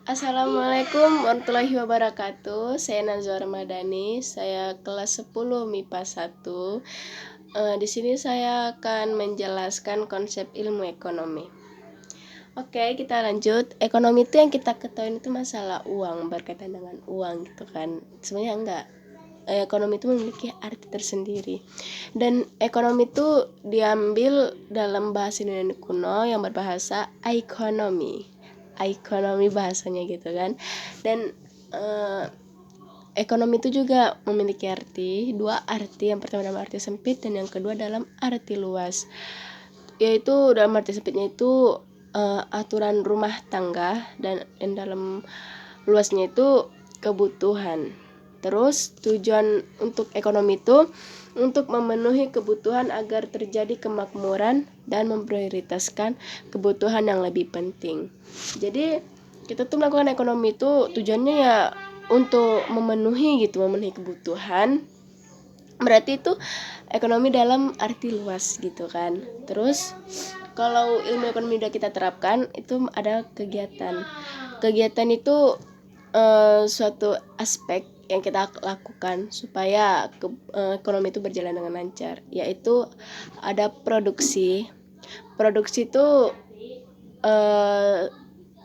Assalamualaikum warahmatullahi wabarakatuh. Saya Nazwa Ramadhani, saya kelas 10 MIPA 1. Di sini saya akan menjelaskan konsep ilmu ekonomi. Oke, kita lanjut. Ekonomi itu yang kita ketahui itu masalah uang, berkaitan dengan uang gitu kan. Sebenarnya enggak. Ekonomi itu memiliki arti tersendiri. Dan ekonomi itu diambil dalam bahasa Yunani kuno yang berbahasa ekonomi. Ekonomi bahasanya gitu kan. Dan ekonomi itu juga memiliki dua arti. Yang pertama dalam arti sempit dan yang kedua dalam arti luas. Yaitu dalam arti sempitnya itu aturan rumah tangga, dan dalam luasnya itu kebutuhan. Terus tujuan untuk ekonomi itu untuk memenuhi kebutuhan agar terjadi kemakmuran dan memprioritaskan kebutuhan yang lebih penting. Jadi kita tuh melakukan ekonomi itu tujuannya ya untuk memenuhi kebutuhan. Berarti itu ekonomi dalam arti luas gitu kan. Terus kalau ilmu ekonomi udah kita terapkan, itu ada kegiatan. Kegiatan itu suatu aspek yang kita lakukan supaya ekonomi itu berjalan dengan lancar, yaitu ada produksi. Produksi itu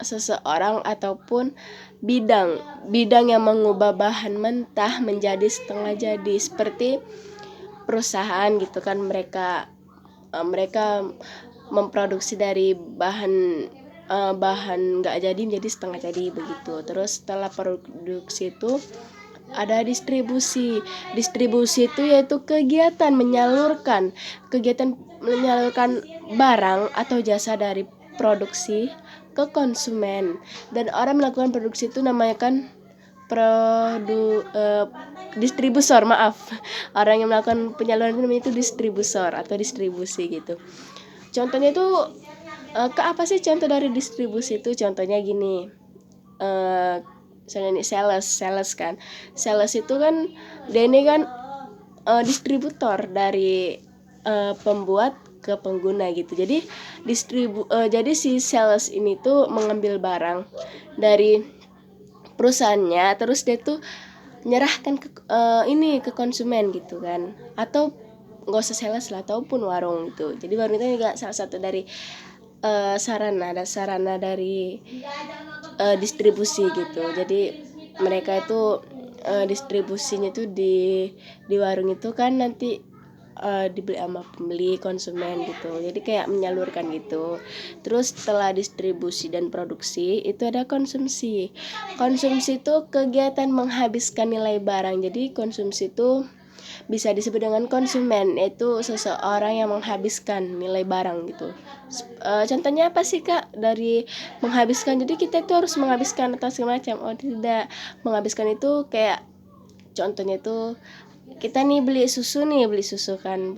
seseorang ataupun bidang yang mengubah bahan mentah menjadi setengah jadi, seperti perusahaan gitu kan. Mereka memproduksi dari bahan nggak jadi menjadi setengah jadi begitu. Terus setelah produksi itu ada distribusi. Distribusi itu yaitu kegiatan menyalurkan barang atau jasa dari produksi ke konsumen. Dan orang melakukan produksi itu namanya kan distributor. Orang yang melakukan penyaluran itu namanya itu distributor atau distribusi gitu. Contohnya itu ke apa sih contoh dari distribusi itu? Contohnya gini, misalnya nih sales kan. Sales itu kan dia ini kan distributor dari pembuat ke pengguna gitu. Jadi jadi si sales ini tuh mengambil barang dari perusahaannya, terus dia tuh menyerahkan ke konsumen gitu kan. Atau nggak usah sales lah, ataupun warung gitu. Jadi warung itu juga salah satu dari sarana dari distribusi gitu. Jadi mereka itu distribusinya itu di warung itu kan nanti dibeli sama pembeli, konsumen gitu. Jadi kayak menyalurkan gitu. Terus setelah distribusi dan produksi itu ada konsumsi. Konsumsi itu kegiatan menghabiskan nilai barang. Jadi konsumsi itu bisa disebut dengan konsumen, yaitu seseorang yang menghabiskan nilai barang gitu. Contohnya apa sih Kak dari menghabiskan? Jadi kita itu harus menghabiskan atau segala macam. Oh tidak, menghabiskan itu kayak contohnya itu kita nih beli susu kan,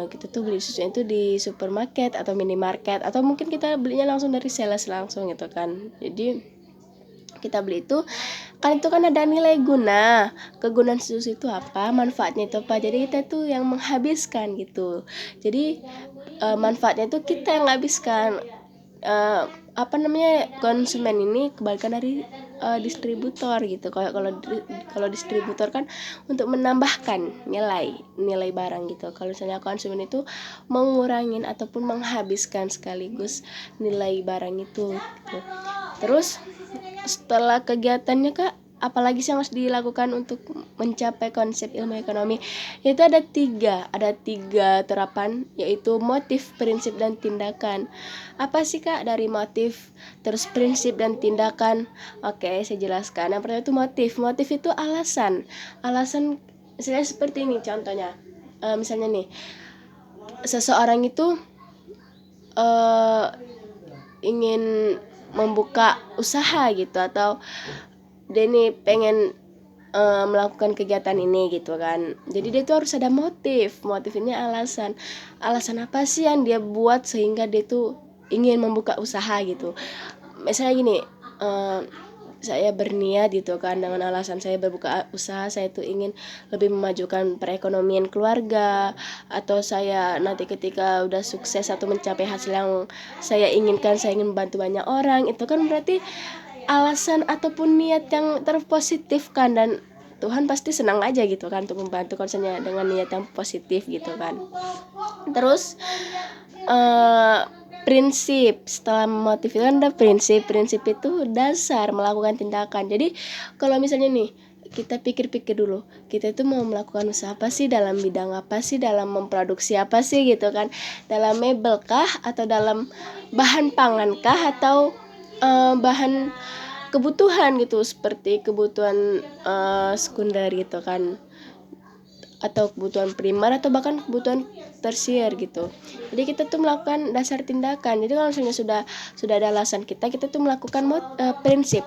kita tuh beli susunya itu di supermarket atau minimarket, atau mungkin kita belinya langsung dari sales langsung gitu kan. Jadi kita beli itu kan ada nilai guna. Kegunaan susu itu apa, manfaatnya itu apa. Jadi kita tuh yang menghabiskan gitu. Jadi manfaatnya itu kita yang menghabiskan. Konsumen ini kebalikan dari distributor gitu. Kalau distributor kan untuk menambahkan nilai barang gitu. Kalau misalnya konsumen itu mengurangin ataupun menghabiskan sekaligus nilai barang itu gitu. Terus setelah kegiatannya Kak, apalagi sih yang harus dilakukan untuk mencapai konsep ilmu ekonomi? Itu ada tiga terapan, yaitu motif, prinsip, dan tindakan. Apa sih Kak dari motif, terus prinsip, dan tindakan? Oke, saya jelaskan. Yang pertama itu motif itu alasan misalnya seperti ini contohnya. Misalnya nih, seseorang itu ingin membuka usaha gitu, atau dia nih pengen melakukan kegiatan ini gitu kan. Jadi dia tuh harus ada motif ini alasan apa sih yang dia buat sehingga dia tuh ingin membuka usaha gitu. Misalnya gini, saya berniat gitu kan, dengan alasan saya berbuka usaha, saya tuh ingin lebih memajukan perekonomian keluarga, atau saya nanti ketika udah sukses atau mencapai hasil yang saya inginkan, saya ingin membantu banyak orang, itu kan berarti alasan ataupun niat yang terpositif kan, dan Tuhan pasti senang aja gitu kan untuk membantu konsennya dengan niat yang positif gitu kan. Terus prinsip, setelah motif itu kan ada prinsip itu dasar melakukan tindakan. Jadi kalau misalnya nih kita pikir-pikir dulu, kita itu mau melakukan usaha apa sih, dalam bidang apa sih, dalam memproduksi apa sih gitu kan, dalam mebel kah, atau dalam bahan pangan kah, atau bahan kebutuhan gitu, seperti kebutuhan sekunder gitu kan, atau kebutuhan primer, atau bahkan kebutuhan tersier gitu. Jadi kita tuh melakukan dasar tindakan. Jadi kalau misalnya sudah ada alasan kita tuh melakukan prinsip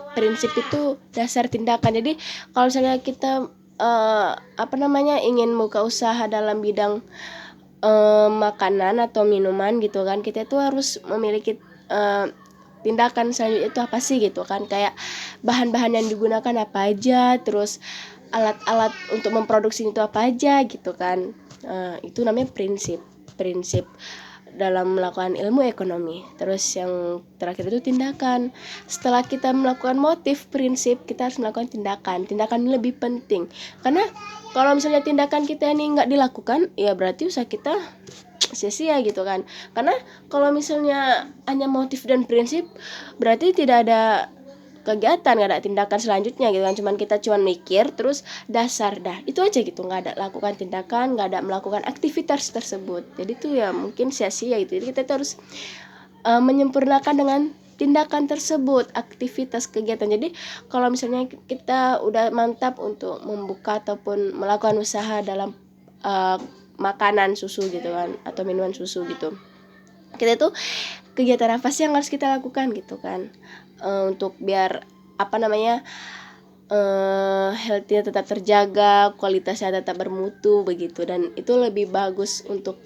itu dasar tindakan. Jadi kalau misalnya kita ingin buka usaha dalam bidang makanan atau minuman gitu kan, kita tuh harus memiliki tindakan selanjutnya itu apa sih gitu kan, kayak bahan-bahan yang digunakan apa aja, terus alat-alat untuk memproduksi itu apa aja gitu kan. Itu namanya prinsip dalam melakukan ilmu ekonomi. Terus yang terakhir itu tindakan. Setelah kita melakukan motif prinsip, kita harus melakukan tindakan ini lebih penting, karena kalau misalnya tindakan kita ini nggak dilakukan, ya berarti usaha kita sia-sia gitu kan. Karena kalau misalnya hanya motif dan prinsip, berarti tidak ada kegiatan, nggak ada tindakan selanjutnya gitu kan. Cuman mikir terus dasar, dah itu aja gitu, nggak ada lakukan tindakan, nggak ada melakukan aktivitas tersebut. Jadi tuh ya mungkin sia-sia gitu. Jadi kita tuh harus menyempurnakan dengan tindakan tersebut, aktivitas kegiatan. Jadi kalau misalnya kita udah mantap untuk membuka ataupun melakukan usaha dalam makanan susu gitu kan, atau minuman susu gitu, kita tuh kegiatan apa sih yang harus kita lakukan gitu kan, untuk biar health-nya tetap terjaga, kualitasnya tetap bermutu begitu, dan itu lebih bagus untuk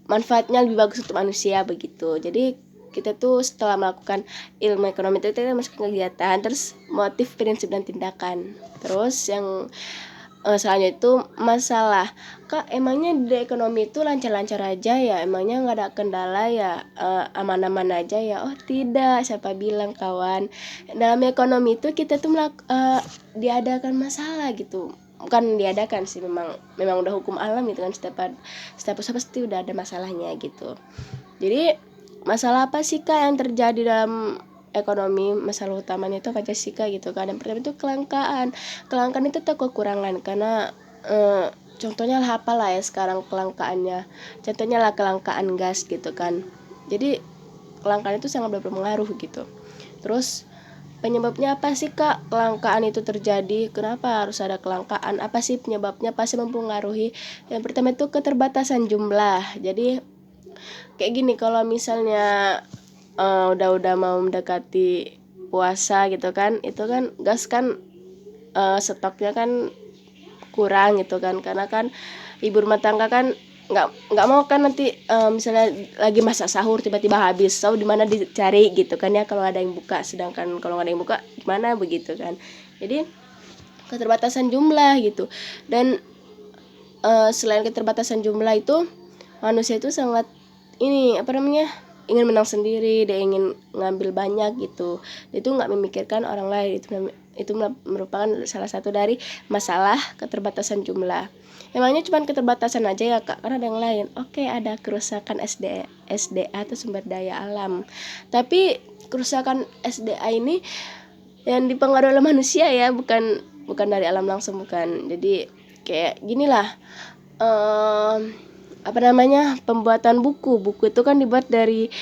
manfaatnya lebih bagus untuk manusia begitu. Jadi kita tuh setelah melakukan ilmu ekonomi itu kita masuk kegiatan, terus motif, prinsip, dan tindakan. Terus yang selanjutnya itu masalah, Kak, emangnya di ekonomi itu lancar-lancar aja ya, emangnya nggak ada kendala ya, aman-aman aja ya? Oh tidak, siapa bilang kawan, dalam ekonomi itu kita tuh diadakan masalah gitu. Bukan diadakan sih, memang udah hukum alam gitu kan, setiap usaha pasti udah ada masalahnya gitu. Jadi masalah apa sih Kak yang terjadi dalam ekonomi? Masalah utamanya itu apa aja sih Kak gitu kan. Yang pertama itu kelangkaan itu tuh kekurangan, karena contohnya lah apalah ya sekarang kelangkaannya, contohnya lah kelangkaan gas gitu kan. Jadi kelangkaan itu sangat berpengaruh gitu. Terus penyebabnya apa sih Kak kelangkaan itu terjadi? Kenapa harus ada kelangkaan? Apa sih penyebabnya? Pasti mempengaruhi. Yang pertama itu keterbatasan jumlah. Jadi kayak gini, kalau misalnya udah mau mendekati puasa gitu kan, itu kan gas kan stoknya kan kurang gitu kan, karena kan ibu rumah tangga kan nggak mau kan nanti misalnya lagi masak sahur tiba-tiba habis, di mana dicari gitu kan ya, kalau ada yang buka, sedangkan kalau nggak ada yang buka gimana begitu kan. Jadi keterbatasan jumlah gitu. Dan selain keterbatasan jumlah itu, manusia itu sangat ingin menang sendiri, dia ingin ngambil banyak gitu. Dia itu nggak memikirkan orang lain. Itu merupakan salah satu dari masalah keterbatasan jumlah. Emangnya cuma keterbatasan aja ya Kak? Karena ada yang lain. Oke, ada kerusakan SDA atau sumber daya alam. Tapi kerusakan SDA ini yang dipengaruhi oleh manusia ya, bukan dari alam langsung, bukan. Jadi kayak ginilah, pembuatan buku itu kan dibuat dari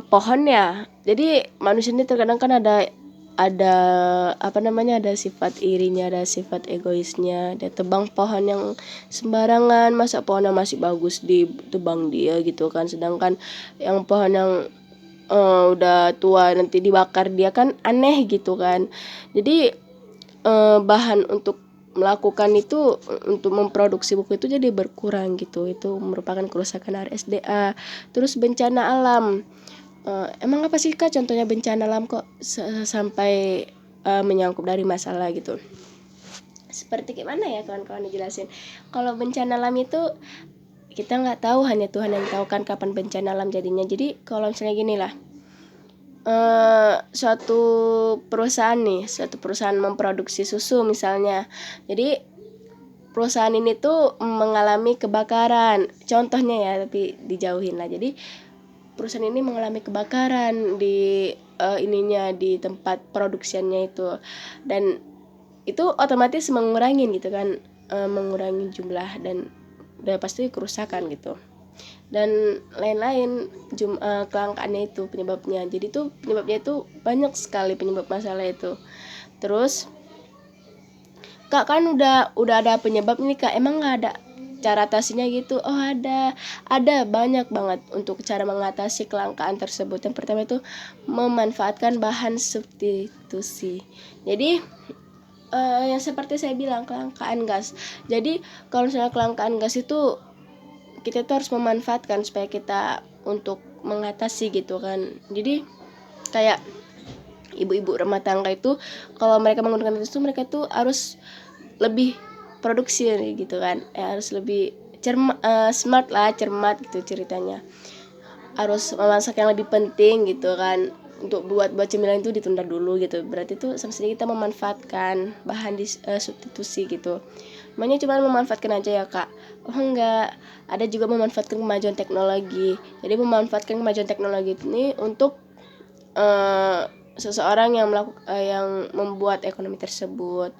pohon ya. Jadi manusia ini terkadang kan ada sifat irinya, ada sifat egoisnya. Dia tebang pohon yang sembarangan, masa pohon yang masih bagus ditebang dia gitu kan, sedangkan yang pohon yang udah tua nanti dibakar dia kan aneh gitu kan. Jadi bahan untuk melakukan itu, untuk memproduksi buku itu jadi berkurang gitu. Itu merupakan kerusakan dari SDA. Terus bencana alam, Emang apa sih Kak contohnya bencana alam kok sampai menyangkut dari masalah gitu? Seperti gimana ya kawan-kawan dijelasin? Kalau bencana alam itu kita nggak tahu, hanya Tuhan yang tahu kan kapan bencana alam jadinya. Jadi kalau misalnya gini lah, suatu perusahaan memproduksi susu misalnya. Jadi perusahaan ini tuh mengalami kebakaran. Contohnya ya, tapi dijauhin lah. Jadi perusahaan ini mengalami kebakaran di di tempat produksiannya itu, dan itu otomatis mengurangi gitu kan, mengurangi jumlah dan udah pasti kerusakan gitu dan lain-lain kelangkaannya itu penyebabnya. Jadi tuh penyebabnya itu banyak sekali penyebab masalah itu. Terus Kak kan udah ada penyebab nih Kak, emang nggak ada cara atasinya gitu? Oh ada banyak banget untuk cara mengatasi kelangkaan tersebut. Yang pertama itu memanfaatkan bahan substitusi. Jadi yang seperti saya bilang, kelangkaan gas. Jadi kalau misalnya kelangkaan gas itu kita tuh harus memanfaatkan supaya kita untuk mengatasi gitu kan. Jadi kayak ibu-ibu rumah tangga itu kalau mereka menggunakan itu mereka tuh harus lebih produksi gitu kan, harus lebih smart lah, cermat gitu ceritanya. Harus memasak yang lebih penting gitu kan, untuk buat cemilan itu ditunda dulu gitu. Berarti tuh sama sekali kita memanfaatkan bahan substitusi gitu. Namanya cuma memanfaatkan aja ya Kak. Oh enggak, ada juga memanfaatkan kemajuan teknologi. Jadi memanfaatkan kemajuan teknologi ini untuk seseorang yang membuat ekonomi tersebut.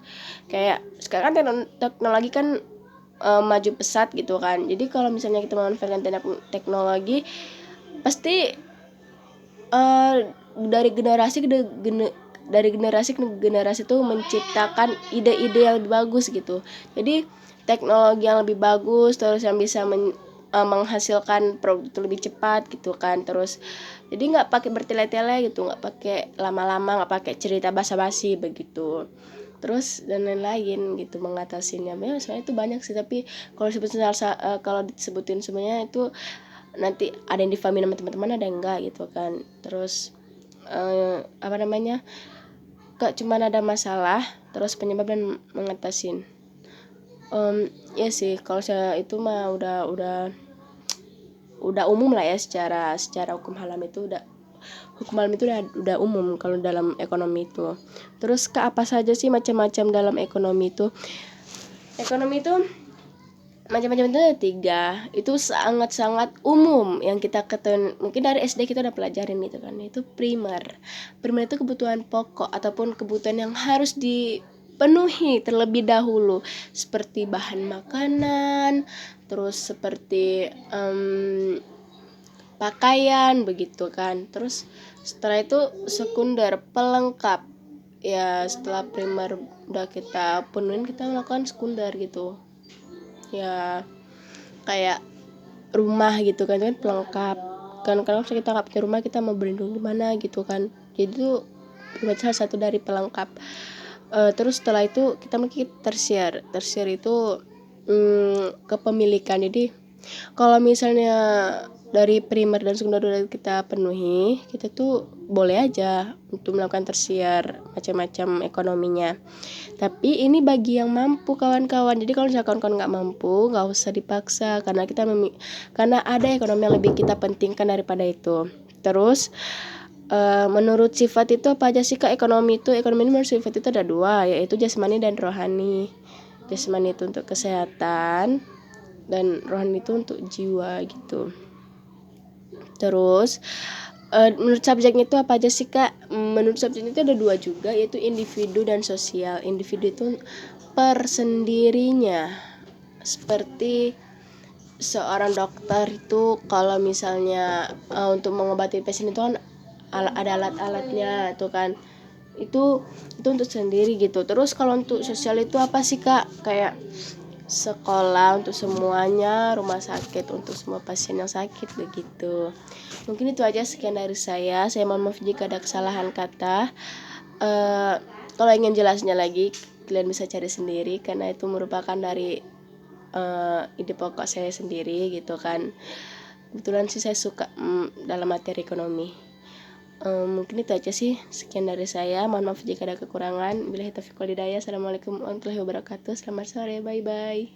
Kayak sekarang kan teknologi kan maju pesat gitu kan. Jadi kalau misalnya kita memanfaatkan teknologi, pasti dari generasi ke generasi tuh menciptakan ide-ide yang lebih bagus gitu. Jadi teknologi yang lebih bagus, terus yang bisa menghasilkan produk itu lebih cepat gitu kan. Terus jadi nggak pakai bertele-tele gitu, nggak pakai lama-lama, nggak pakai cerita basa-basi begitu. Terus dan lain-lain gitu mengatasinya. Memang sebenarnya itu banyak sih, tapi kalau disebutin semuanya itu nanti ada yang difahamin sama teman-teman, ada yang enggak gitu kan. Terus Kak cuman ada masalah terus penyebab dan mengatasin. Ya sih kalau saya itu mah udah umum lah ya, secara hukum alam itu udah umum kalau dalam ekonomi itu. Terus Kak apa saja sih macam-macam dalam ekonomi itu? Ekonomi itu macam-macam itu ada 3. Itu sangat-sangat umum yang kita ketahui, mungkin dari SD kita udah pelajarin gitu kan. Itu primer itu kebutuhan pokok ataupun kebutuhan yang harus dipenuhi terlebih dahulu, seperti bahan makanan, terus seperti pakaian begitu kan. Terus setelah itu sekunder, pelengkap. Ya setelah primer udah kita penuhin, kita melakukan sekunder gitu. Ya kayak rumah gitu kan, pelengkap kan. Kalau kita nggak punya rumah, kita mau berlindung gimana gitu kan. Jadi itu salah satu dari pelengkap. Terus setelah itu kita mungkin tersier itu kepemilikan. Jadi kalau misalnya dari primer dan sekunder udah kita penuhi, kita tuh boleh aja untuk melakukan tersier macam-macam ekonominya. Tapi ini bagi yang mampu kawan-kawan. Jadi kalau misalnya kawan-kawan nggak mampu, nggak usah dipaksa, karena karena ada ekonomi yang lebih kita pentingkan daripada itu. Terus menurut sifat itu apa aja sih Kak ekonomi itu? Ekonomi ini menurut sifat itu ada 2, yaitu jasmani dan rohani. Jasmani itu untuk kesehatan dan rohani itu untuk jiwa gitu. Terus menurut subjeknya itu apa aja sih Kak? Menurut subjeknya itu ada 2 juga, yaitu individu dan sosial. Individu itu persendirinya, seperti seorang dokter itu kalau misalnya untuk mengobati pasien itu kan ada alat-alatnya itu kan, itu untuk sendiri gitu. Terus kalau untuk sosial itu apa sih Kak? Kayak sekolah untuk semuanya, rumah sakit untuk semua pasien yang sakit begitu. Mungkin itu aja, sekian dari saya mohon maaf jika ada kesalahan kata. Kalau ingin jelasnya lagi kalian bisa cari sendiri, karena itu merupakan dari ide pokok saya sendiri gitu kan. Kebetulan sih saya suka dalam materi ekonomi. Mungkin itu aja sih, sekian dari saya, mohon maaf jika ada kekurangan. Billahi taufiq wal hidayah. Assalamualaikum warahmatullahi wabarakatuh. Selamat sore, bye bye.